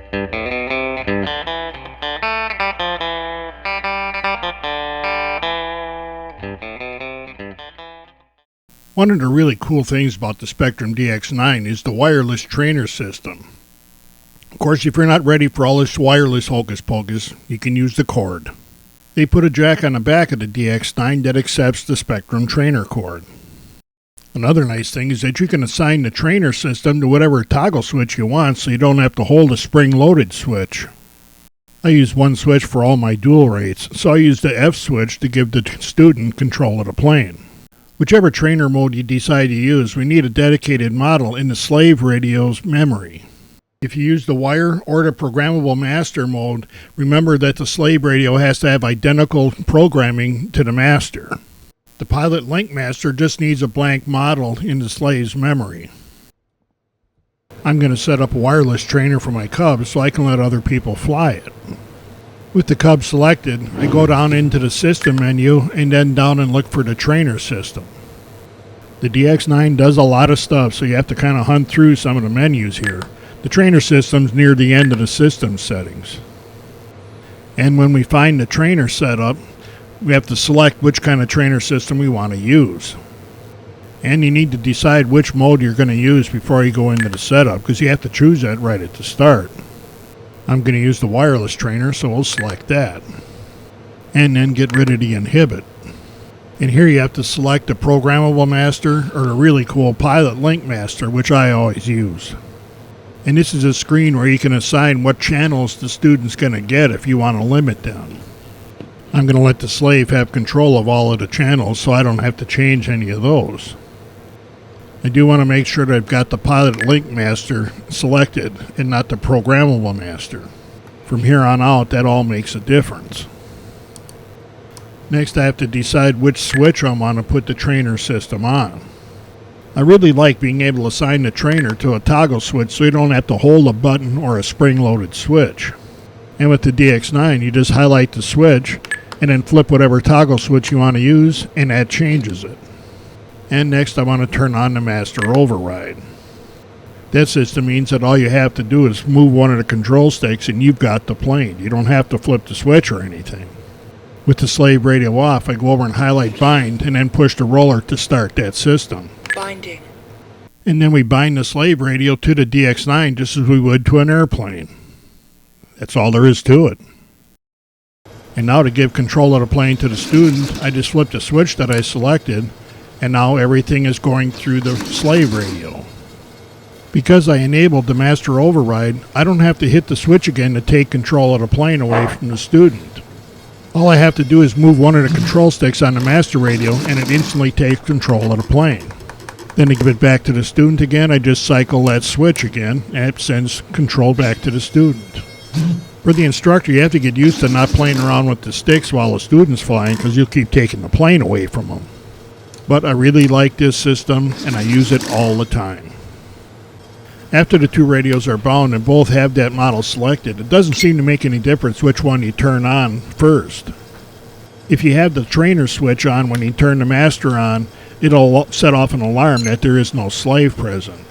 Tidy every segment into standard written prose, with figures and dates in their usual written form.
One of the really cool things about the Spektrum DX9 is the wireless trainer system. Of course, if you're not ready for all this wireless hocus pocus, you can use the cord. They put a jack on the back of the DX9 that accepts the Spektrum trainer cord. Another nice thing is that you can assign the trainer system to whatever toggle switch you want, so you don't have to hold a spring-loaded switch. I use one switch for all my dual rates, so I use the F switch to give the student control of the plane. Whichever trainer mode you decide to use, we need a dedicated model in the slave radio's memory. If you use the wire or the programmable master mode, remember that the slave radio has to have identical programming to the master. The pilot link master just needs a blank model in the slave's memory. I'm going to set up a wireless trainer for my Cub so I can let other people fly it. With the Cub selected, I go down into the system menu and then down and look for the trainer system. The DX9 does a lot of stuff, so you have to kind of hunt through some of the menus here. The trainer system's near the end of the system settings. And when we find the trainer setup, we have to select which kind of trainer system we want to use. And you need to decide which mode you're going to use before you go into the setup, because you have to choose that right at the start. I'm going to use the wireless trainer, so we'll select that. And then get rid of the inhibit. And here you have to select the programmable master or the really cool pilot link master, which I always use. And this is a screen where you can assign what channels the student's going to get if you want to limit them. I'm going to let the slave have control of all of the channels so I don't have to change any of those. I do want to make sure that I've got the pilot link master selected and not the programmable master. From here on out, that all makes a difference. Next, I have to decide which switch I want to put the trainer system on. I really like being able to assign the trainer to a toggle switch so you don't have to hold a button or a spring-loaded switch. And with the DX9, you just highlight the switch and then flip whatever toggle switch you want to use, and that changes it. And next, I want to turn on the master override. That system means that all you have to do is move one of the control sticks and you've got the plane. You don't have to flip the switch or anything. With the slave radio off, I go over and highlight bind and then push the roller to start that system. Binding. And then we bind the slave radio to the DX9 just as we would to an airplane. That's all there is to it. And now to give control of the plane to the student, I just flip the switch that I selected, and now everything is going through the slave radio. Because I enabled the master override, I don't have to hit the switch again to take control of the plane away from the student. All I have to do is move one of the control sticks on the master radio and it instantly takes control of the plane. Then to give it back to the student again, I just cycle that switch again and it sends control back to the student. For the instructor, you have to get used to not playing around with the sticks while the student's flying because you'll keep taking the plane away from them. But I really like this system and I use it all the time. After the two radios are bound and both have that model selected, it doesn't seem to make any difference which one you turn on first. If you have the trainer switch on when you turn the master on, it'll set off an alarm that there is no slave present.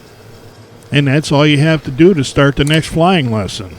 And that's all you have to do to start the next flying lesson.